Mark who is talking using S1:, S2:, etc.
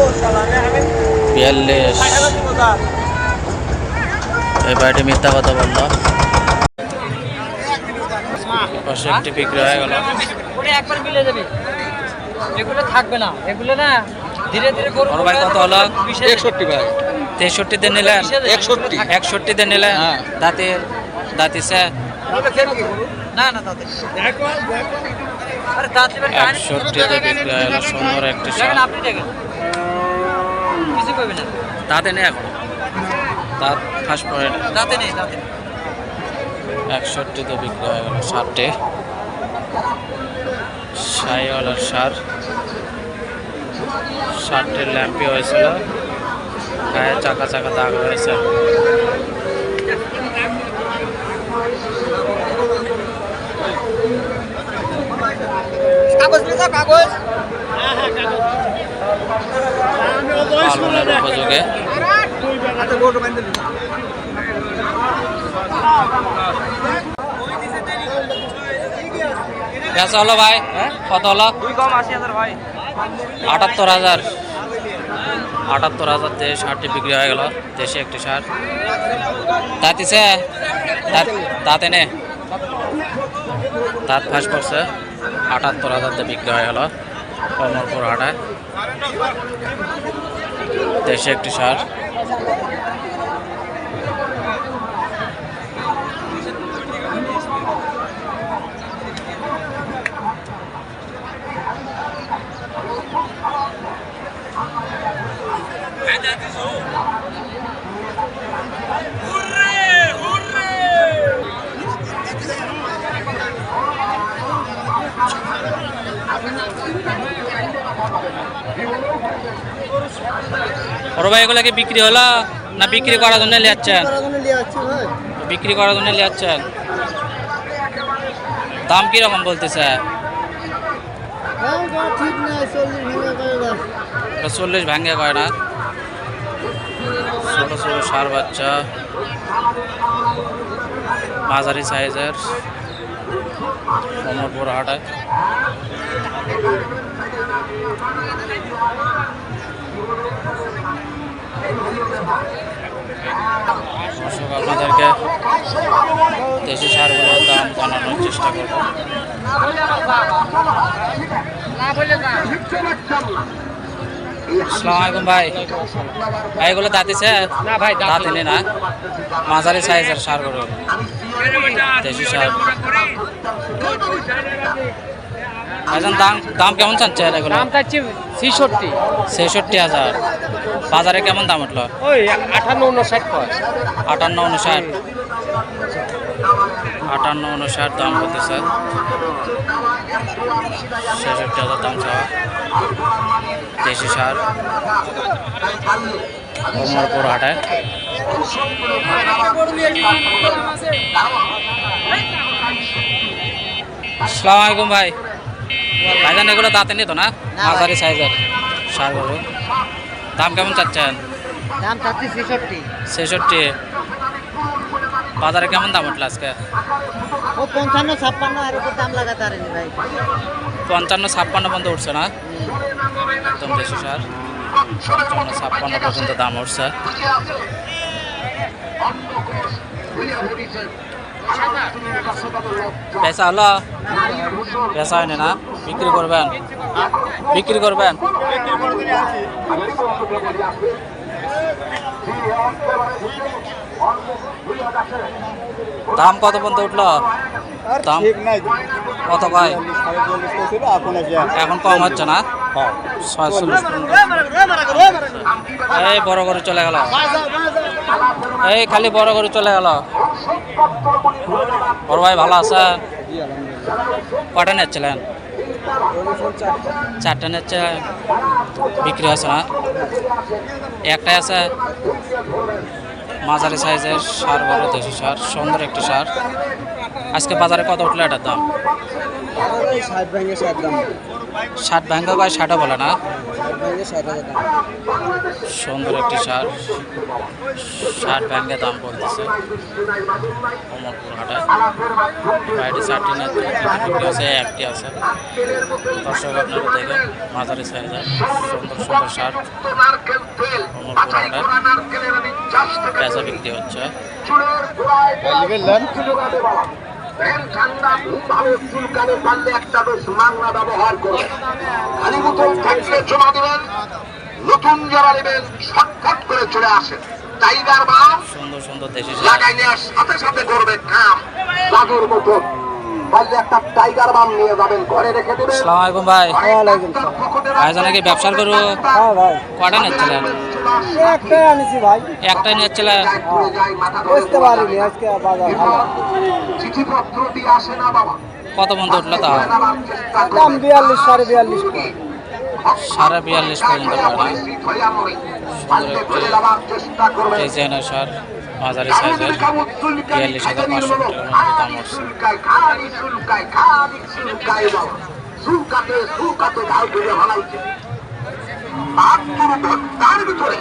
S1: 42। এই বাড়িটি মিথ্যা কথা বলল। পাশে একটি বিক্রি হয়ে গেল।
S2: একবার মিলে যাবে, এগুলো থাকবে না, এগুলো না ধীরে ধীরে
S1: বড় ভাই কত হলো?
S3: 61 ভাই।
S1: 63 তে নিলেন? 61 তে নিলেন। দাঁতে দাঁতিছে
S2: না না দাঁতে আরে দাঁতে
S1: 61 তে বিক্রি হয়ে গেল। সুন্দর একটি
S2: দেখেন, আপনি দেখেন, কিছু করবে না,
S1: দাঁতে নেই এখন, দাঁত ফাঁস পড়ে না।
S2: দাঁতে নেই, দাঁতে নেই।
S1: 61 তে বিক্রি হয়ে গেল। সারটে সাইওয়ালার সার। সারটির ল্যাম্পি হয়েছিল, গায়ে চাকা চাকা দাগ রয়েছে।
S2: কাগজ নিয়ে যাও, কাগজ।
S1: পালনের উপযোগে। বেচা হলো ভাই? কত হলো?
S2: 2,80,000 ভাই।
S1: 78,000। 78,000 দিয়ে সারটি বিক্রি হয়ে গেল। দেশে একটি সার। দাঁতিছে? দাঁতে নে, দাঁত ফাঁস পড়ছে। 78,000 দিয়ে বিক্রি হয়ে গেল কমলপুর হাটায়। দেশে একটি সার। বড় ভাই এগুলো কি বিক্রি হলো না বিক্রি করার জন্য নিয়ে যাচ্ছেন? বিক্রি করার জন্য নিয়ে যাচ্ছেন। দাম কিরকম বলতেছে? 40 ভাঙ্গে কয় না। ছোট ছোট সার বাচ্চা, মাঝারি সাইজের, কমলপুর হাটায়। দর্শক আপনাদেরকে দেশি সারগুলোর দাম জানানোর চেষ্টা করব। আসসালামু আলাইকুম ভাই। ভাই এগুলো দাঁতিছে?
S2: না ভাই,
S1: দাঁতে নেই না। মাঝারি সাইজের সারগুলো, দেশি সার। ভাইজান দাম কেমন চাচ্ছেন এগুলো?
S2: দাম চাচ্ছি 66।
S1: 66,000। বাজারে কেমন দাম উঠলো?
S2: ওই 58-59 কয়।
S1: 58-59। 58-59 দাম করতেছে। 66,000 দাম চাওয়া। দেশি সার, কমলপুর হাটায়। আসসালামু আলাইকুম ভাই। ভাইজান এগুলো দাঁতে নিত না? মাঝারি সাইজের সারগুলো। দাম কেমন চাচ্ছেন?
S2: দাম চাচ্ছি 66।
S1: 66। বাজারে কেমন দাম উঠলো আজকে?
S2: ও 55-56 আর উপর দাম লাগাতে পারেনি ভাই।
S1: 55-56 পর্যন্ত উঠছে না? একদম দেশি সার 55-56 পর্যন্ত দাম উঠছে। পেশা হলো? পেশা হয়নি না? বিক্রি করবেন? বিক্রি করবেন? দাম কত পর্যন্ত উঠলো? দাম কত কয়? এখন কম হচ্ছে না? 46। এই বড় করে চলে গেল, এই খালি বড় করে চলে গেল। বড় ভাই ভালো আছেন? কটা নিচ্ছিলেন? 4টা নিচ্ছিলেন। বিক্রি হচ্ছে না? একটাই আছে। মাঝারি সাইজের সার, বড় দেশি সার, সুন্দর একটি সার। আজকে বাজারে কত উঠলো এটার দাম? 60 ভাঙ্গা কয় 60 বলে না? সুন্দর একটি সার, ষাট ব্যাংকে দাম বলতেছে কমলপুর হাটে। বাইরে চারটি না দুটি আছে, একটি আছে। দর্শক আপনারা দেখেন মাঝারি সাইজের সুন্দর সুন্দর সার কমলপুর হাটে পেঁচা বিক্রি হচ্ছে।
S3: ঠান্ডা ভাবে চুলকানে পারলে একটা বেশ মাংনা ব্যবহার করে খালি বোতল থাকলে জমা দেবেন, নতুন যারা নেবেন শর্টকাট করে চলে আসেন। টাইগার বাম
S1: সুন্দর সুন্দর দেশি
S3: লাগাই নেওয়ার সাথে সাথে করবে কাম জাদুর মতন। পারলে একটা টাইগার বাম নিয়ে যাবেন, ঘরে রেখে দেবেন।
S1: আসসালামু আলাইকুম ভাই। ভাইজান কি ব্যবসার করু?
S2: হ্যাঁ ভাই,
S1: কটা নিচ্ছিলেন?
S2: একটাই আনিছি ভাই,
S1: একটাই নিচ্ছিলেন?
S2: বুঝতে পারিনি আজকে বাজার ভালো।
S3: চিঠিপত্র দিয়ে আসে না বাবা,
S1: কত বন্ধু উঠলো তাও?
S2: দাম 42, 42.5
S1: 42.5 পর্যন্ত পড়ে না? সুন্দর একটি ডিজাইনের সার মাঝারি সাইজের 42,500 টাকার মধ্যে দাম হচ্ছে।
S3: তার ভিতরে